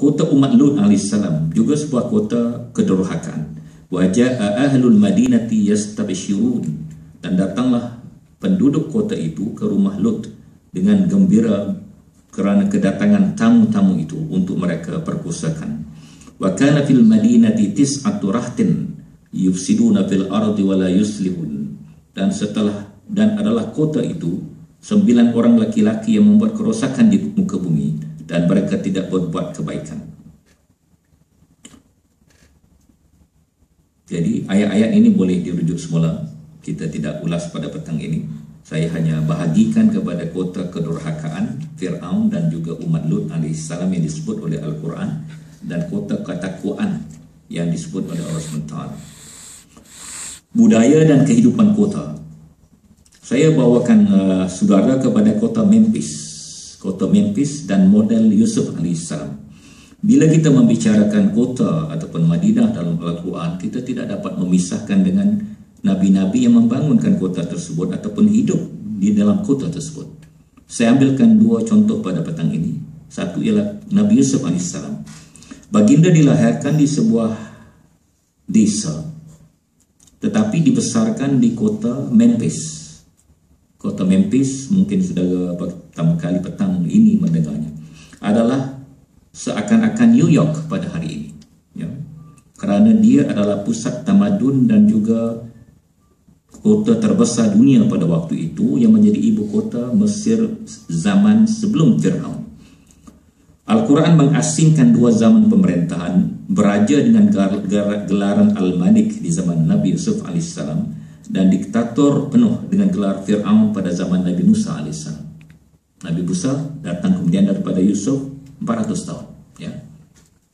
Kota umat Lut alaihissalam juga sebuah kota kedurhakaan. Wa jaa ahlul madinati yastabshirun, dan datanglah penduduk kota itu ke rumah Lut dengan gembira kerana kedatangan tamu-tamu itu untuk mereka perkosakan. Wa kana fil madinati tis'atu rahtin yufsiduna fil ardi wa la yuslihun, dan adalah kota itu 9 orang laki-laki yang membuat kerosakan di muka bumi dan mereka tidak berbuat kebaikan. Jadi ayat-ayat ini boleh dirujuk semula, kita tidak ulas pada petang ini. Saya hanya bahagikan kepada kota kedurhakaan Fir'aun dan juga umat Lut alaihissalam yang disebut oleh Al-Quran, dan kota ketakwaan yang disebut oleh Allah SWT. Budaya dan kehidupan kota. Saya bawakan saudara kepada kota Memphis dan model Yusuf alaihissalam. Bila kita membicarakan kota ataupun Madinah dalam Al-Quran, kita tidak dapat memisahkan dengan nabi-nabi yang membangunkan kota tersebut ataupun hidup di dalam kota tersebut. Saya ambilkan 2 contoh pada petang ini. Satu ialah Nabi Yusuf alaihissalam. Baginda dilahirkan di sebuah desa, tetapi dibesarkan di kota Memphis. Kota Memphis, mungkin saudara pertama kali petang ini mendengarnya, adalah seakan-akan New York pada hari ini, ya. Kerana dia adalah pusat tamadun dan juga kota terbesar dunia pada waktu itu, yang menjadi ibu kota Mesir zaman sebelum Fir'aun. Al-Quran mengasingkan 2 zaman pemerintahan beraja dengan gelaran Al-Malik di zaman Nabi Yusuf alaihissalam dan diktator penuh dengan gelar Fir'aun pada zaman Nabi Musa alaihissalam. Nabi Musa datang kemudian daripada Yusuf 400 tahun, ya.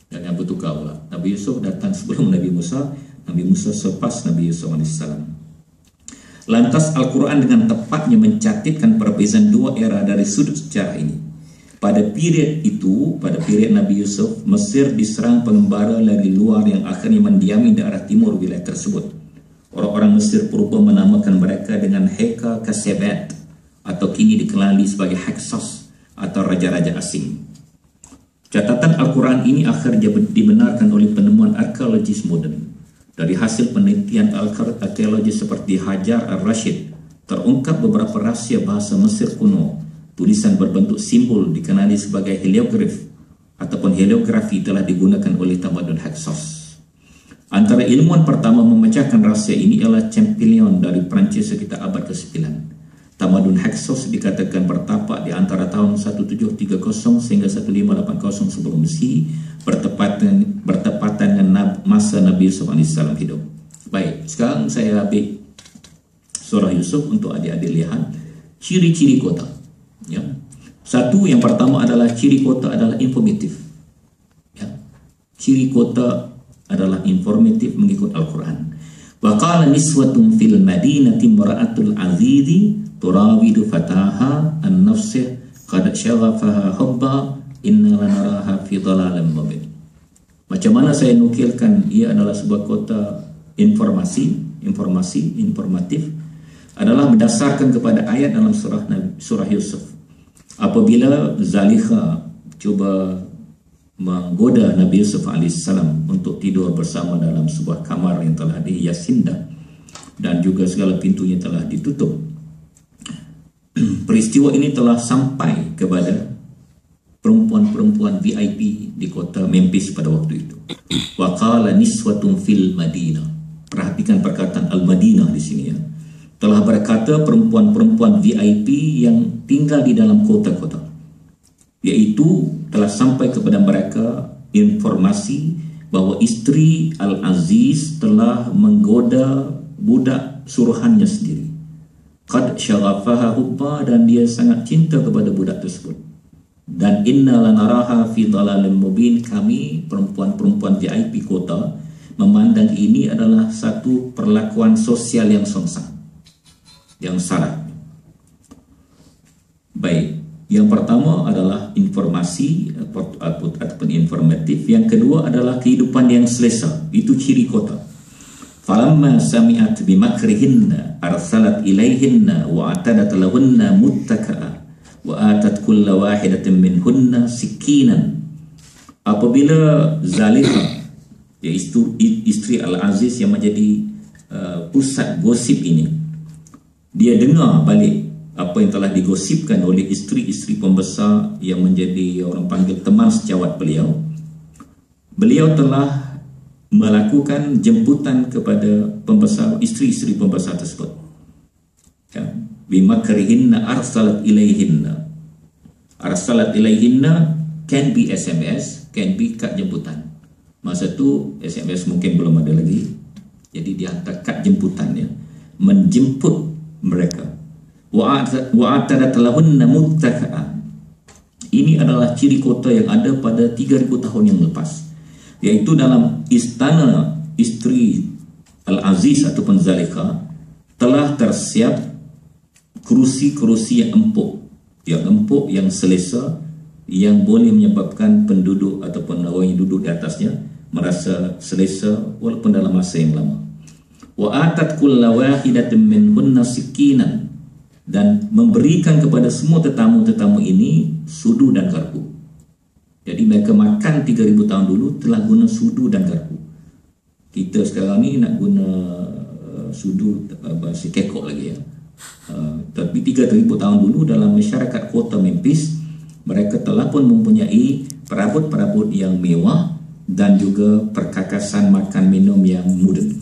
Dan yang bertukar pula, Nabi Yusuf datang sebelum Nabi Musa selepas Nabi Yusuf alaihissalam. Lantas Al-Quran dengan tepatnya mencatatkan perbezaan 2 era dari sudut sejarah ini. Pada period itu, pada period Nabi Yusuf, Mesir diserang pengembara dari luar yang akhirnya mendiami daerah timur wilayah tersebut. Orang-orang Mesir purba menamakan mereka dengan Heka Kasebat, atau kini dikenali sebagai Hyksos atau raja-raja asing. Catatan Al-Quran ini akhirnya dibenarkan oleh penemuan arkeologis moden. Dari hasil penelitian arkeologi seperti Hajar al-Rashid, terungkap beberapa rahsia bahasa Mesir kuno. Tulisan berbentuk simbol dikenali sebagai heliograf ataupun heliografi telah digunakan oleh tamadun Hyksos. Antara ilmuwan pertama memecahkan rahsia ini ialah Champollion dari Perancis sekitar abad ke-9. Tamadun Hyksos dikatakan bertapak di antara tahun 1730 sehingga 1580 sebelum Masehi, bertepatan dengan masa Nabi Yusuf alaihissalam hidup. Baik, sekarang saya ambil surah Yusuf untuk adik-adik lihat ciri-ciri kota, ya. Satu, yang pertama adalah ciri kota adalah informatif, ya. Ciri kota adalah informatif mengikut Al-Quran. Wa qala niswatun fil madinati imra'atul azizi turawidu fataha an nafsih qad syaghafaha hubba inna lanaraha fi dhalalin mubin. Macam mana saya nukilkan ia adalah sebuah kota informatif adalah berdasarkan kepada ayat dalam surah Yusuf. Apabila Zalikha cuba menggoda Nabi Yusuf alaihissalam untuk tidur bersama dalam sebuah kamar yang telah dihias indah dan juga segala pintunya telah ditutup. Peristiwa ini telah sampai kepada perempuan-perempuan VIP di kota Memphis pada waktu itu. Wa qala niswatun fil Madinah. Perhatikan perkataan Al-Madinah di sini, ya. Telah berkata perempuan-perempuan VIP yang tinggal di dalam kota-kota, yaitu telah sampai kepada mereka informasi bahwa istri Al-Aziz telah menggoda budak suruhannya sendiri. Qad syaghafaha hubba, dan dia sangat cinta kepada budak tersebut. Dan inna lanaraha fi dhalalin mubin, kami perempuan-perempuan VIP kota memandang ini adalah satu perlakuan sosial yang songsang, yang salah. Baik, yang pertama adalah informasi ataupun informatif. Yang kedua adalah kehidupan yang selesa. Itu ciri kota. Falamma sami'at bimakrihinna arsalat ilaihinna wa atadat lahunna muttaka'a wa atat kulla wahidatin minhunna sikinan Apabila Zalifah, iaitu isteri Al-Aziz yang menjadi pusat gosip ini, dia dengar balik apa yang telah digosipkan oleh isteri-isteri pembesar yang menjadi orang panggil teman sejawat beliau. Beliau telah melakukan jemputan kepada pembesar, isteri-isteri pembesar tersebut. Ya, bimakrihinna arsalat ilaihinna. Arsalat ilaihinna can be SMS, can be kad jemputan. Masa tu SMS mungkin belum ada lagi. Jadi dia hantar kad jemputannya, menjemput mereka. Wa'atadat lahunna muttaka'a. Ini adalah ciri kota yang ada pada 3,000 tahun yang lepas, yaitu dalam istana isteri Al-Aziz ataupun Zalika telah tersiap kerusi-kerusi yang empuk, yang selesa, yang boleh menyebabkan penduduk ataupun orang yang duduk di atasnya merasa selesa walaupun dalam masa yang lama. Wa atat kulla wahidatin minhunna sikinan, dan memberikan kepada semua tetamu-tetamu ini sudu dan garpu. Jadi mereka makan 3,000 tahun dulu telah guna sudu dan garpu. Kita sekarang ni nak guna sudu si kekok lagi ya. Tapi 3,000 tahun dulu dalam masyarakat kota Memphis, mereka telah pun mempunyai perabot-perabot yang mewah dan juga perkakasan makan minum yang moden.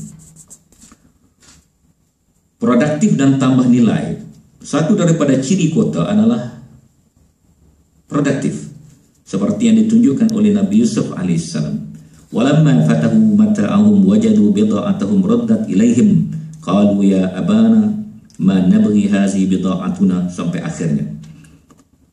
Produktif dan tambah nilai. Satu daripada ciri kota adalah produktif, seperti yang ditunjukkan oleh Nabi Yusuf AS. Walamma fatahu mata'ahum wajadu bida'atahum raddat ilaihim qalu ya abana ma nabghi hazi bida'atuna, sampai akhirnya.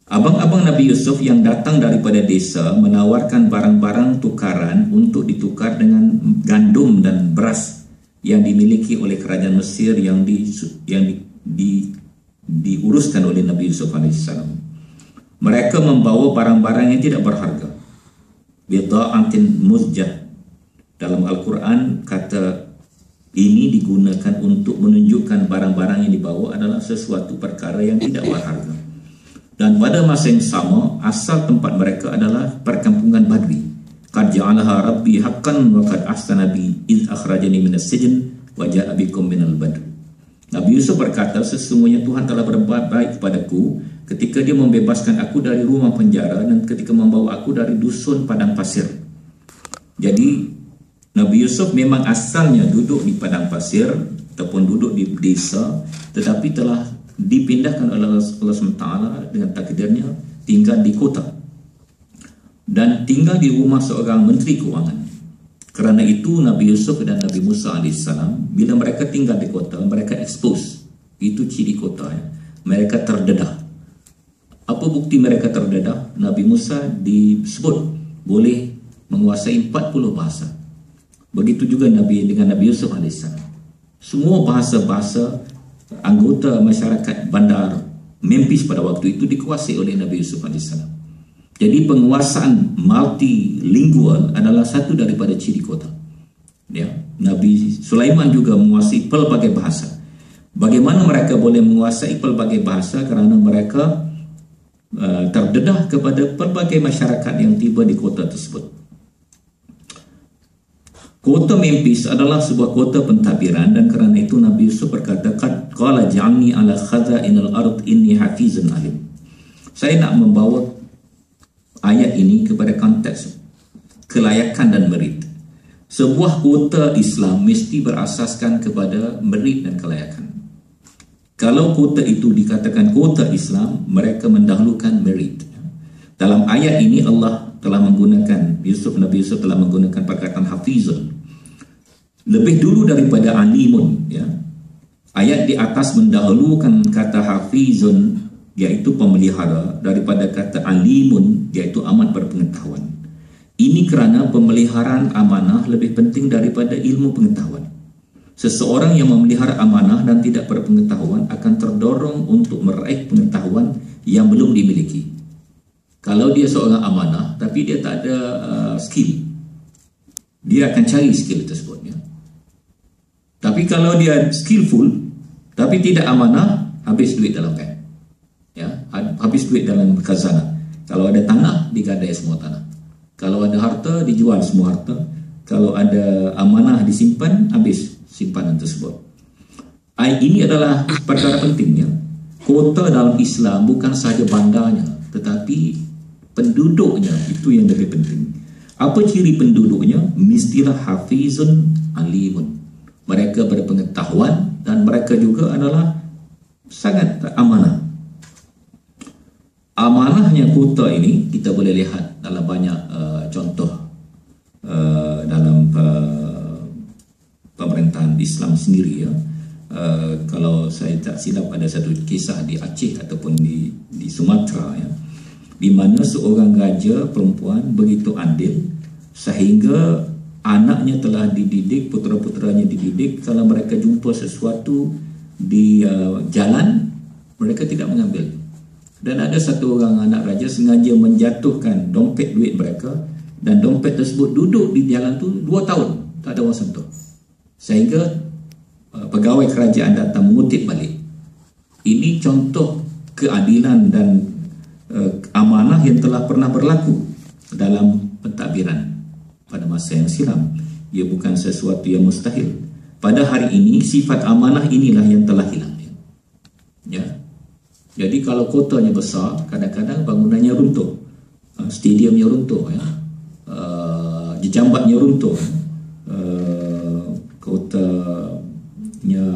Abang-abang Nabi Yusuf yang datang daripada desa menawarkan barang-barang tukaran untuk ditukar dengan gandum dan beras yang dimiliki oleh kerajaan Mesir yang diuruskan oleh Nabi Yusuf AS. Mereka membawa barang-barang yang tidak berharga. Bida'atin muzjah. Dalam Al-Quran kata ini digunakan untuk menunjukkan barang-barang yang dibawa adalah sesuatu perkara yang tidak berharga. Dan pada masa yang sama, asal tempat mereka adalah perkampungan Badui. Qad ja'alaha rabbi haqqan wa qad ahsana bi id akhrajani minas sijn wa ja'a bikum minal badr. Nabi Yusuf berkata, sesungguhnya Tuhan telah berbuat baik kepadaku ketika dia membebaskan aku dari rumah penjara dan ketika membawa aku dari dusun padang pasir. Jadi Nabi Yusuf memang asalnya duduk di padang pasir ataupun duduk di desa, tetapi telah dipindahkan oleh Allah SWT dengan takdirnya tinggal di kota dan tinggal di rumah seorang menteri keuangan. Kerana itu Nabi Yusuf dan Nabi Musa AS, bila mereka tinggal di kota, mereka expose. Itu ciri kota ya. Mereka terdedah. Apa bukti mereka terdedah? Nabi Musa disebut boleh menguasai 40 bahasa. Begitu juga dengan Nabi Yusuf AS. Semua bahasa-bahasa anggota masyarakat bandar Memphis pada waktu itu dikuasai oleh Nabi Yusuf AS. Jadi penguasaan multilingual adalah satu daripada ciri kota. Ya, Nabi Sulaiman juga menguasai pelbagai bahasa. Bagaimana mereka boleh menguasai pelbagai bahasa? Kerana mereka terdedah kepada pelbagai masyarakat yang tiba di kota tersebut. Kota Memphis adalah sebuah kota pentadbiran, dan kerana itu Nabi Yusuf berkata, qala ja'alni ala khaza'inal ard inni hafizun alim. Saya nak membawa ayat ini kepada konteks kelayakan dan merit. Sebuah kota Islam mesti berasaskan kepada merit dan kelayakan. Kalau kota itu dikatakan kota Islam, mereka mendahulukan merit. Dalam ayat ini Allah telah menggunakan, Nabi Yusuf telah menggunakan perkataan hafizun lebih dulu daripada alimun ya. Ayat di atas mendahulukan kata hafizun, yaitu pemelihara, daripada kata alimun, yaitu amat berpengetahuan. Ini kerana pemeliharaan amanah lebih penting daripada ilmu pengetahuan. Seseorang yang memelihara amanah dan tidak berpengetahuan akan terdorong untuk meraih pengetahuan yang belum dimiliki. Kalau dia seorang amanah tapi dia tak ada skill, dia akan cari skill tersebut ya. Tapi kalau dia skillful tapi tidak amanah, habis duit dalam bank. Ya, habis duit dalam khazanah. Kalau ada tanah, digadai semua tanah. Kalau ada harta, dijual semua harta. Kalau ada amanah disimpan, habis simpanan tersebut. Ini adalah perkara pentingnya. Kota dalam Islam bukan sahaja bandarnya, tetapi penduduknya itu yang lebih penting. Apa ciri penduduknya? Mestilah hafizun alimun. Mereka berpengetahuan dan mereka juga adalah sangat amanah. Amanahnya kota ini kita boleh lihat dalam banyak contoh dalam pemerintahan Islam sendiri ya. Kalau saya tak silap ada satu kisah di Aceh ataupun di Sumatera ya, di mana seorang raja perempuan begitu adil sehingga anaknya telah dididik, putera-puteranya dididik, kalau mereka jumpa sesuatu di jalan, mereka tidak mengambil. Dan ada satu orang anak raja sengaja menjatuhkan dompet duit mereka, dan dompet tersebut duduk di jalan tu 2 tahun, tak ada orang sentuh. Sehingga pegawai kerajaan datang mengutip balik. Ini contoh keadilan dan amanah yang telah pernah berlaku dalam pentadbiran pada masa yang silam. Ia bukan sesuatu yang mustahil. Pada hari ini sifat amanah inilah yang telah hilang. Ya. Jadi kalau kotanya besar, kadang-kadang bangunannya runtuh, stadiumnya runtuh, ya. Jejambatnya runtuh, kotanya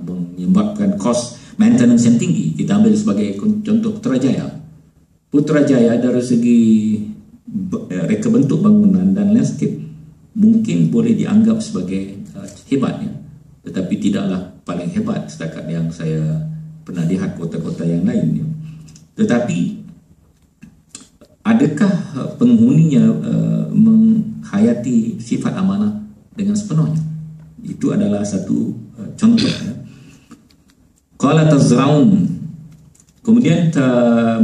menyebabkan kos maintenance yang tinggi. Kita ambil sebagai contoh Putrajaya. Putrajaya dari segi reka bentuk bangunan dan landscape mungkin boleh dianggap sebagai hebat, ya. Tetapi tidaklah paling hebat setakat yang saya pernah lihat kota-kota yang lain, ya. Tetapi adakah penghuninya menghayati sifat amanah dengan sepenuhnya? Itu adalah satu contoh, ya. Qala tazraun. Kemudian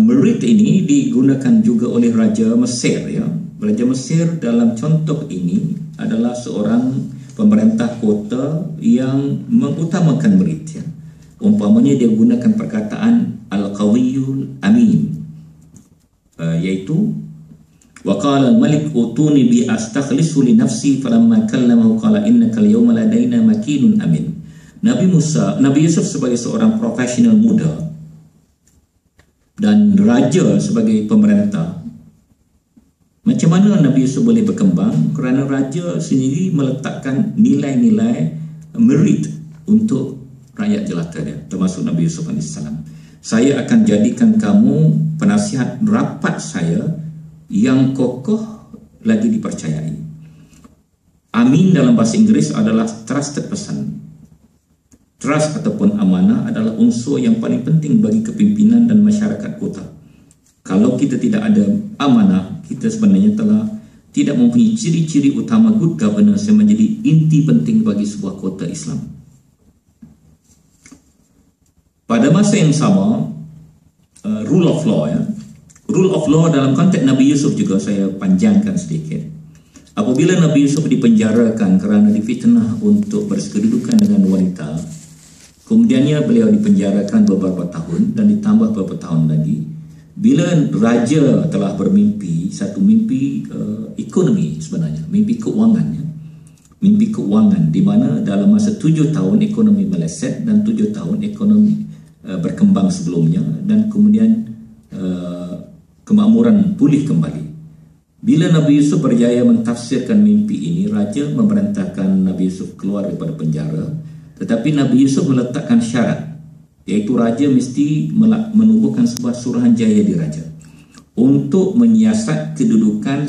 merit ini digunakan juga oleh Raja Mesir, ya. Raja Mesir dalam contoh ini adalah seorang pemerintah kota yang mengutamakan merit, ya. Umpamanya dia gunakan perkataan al-qawiyul amin, yaitu wa qala al-malik utuni bi astakhlisu li nafsi falamma kallamahu qala innaka al-yawma ladaina makinun amin. Nabi Yusuf sebagai seorang profesional muda dan raja sebagai pemerintah, macam mana Nabi Yusuf boleh berkembang? Kerana raja sendiri meletakkan nilai-nilai merit untuk rakyat jelata dia, termasuk Nabi Yusuf AS. Saya akan jadikan kamu penasihat rapat saya yang kokoh lagi dipercayai. Amin dalam bahasa Inggeris adalah trusted person. Trust ataupun amanah adalah unsur yang paling penting bagi kepimpinan dan masyarakat kota. Kalau kita tidak ada amanah, kita sebenarnya telah tidak mempunyai ciri-ciri utama good governance yang menjadi inti penting bagi sebuah kota Islam. Pada masa yang sama, rule of law, ya. Rule of law dalam konteks Nabi Yusuf juga saya panjangkan sedikit. Apabila Nabi Yusuf dipenjarakan kerana difitnah untuk bersekedudukan dengan wanita, kemudiannya beliau dipenjarakan beberapa tahun dan ditambah beberapa tahun lagi. Bila raja telah bermimpi, satu mimpi ekonomi sebenarnya, mimpi keuangannya. Mimpi keuangan di mana dalam masa 7 tahun ekonomi meleset dan 7 tahun ekonomi berkembang sebelumnya, dan kemudian kemakmuran pulih kembali. Bila Nabi Yusuf berjaya mentafsirkan mimpi ini, raja memerintahkan Nabi Yusuf keluar daripada penjara. Tetapi Nabi Yusuf meletakkan syarat, iaitu raja mesti menubuhkan sebuah suruhanjaya di raja untuk menyiasat kedudukan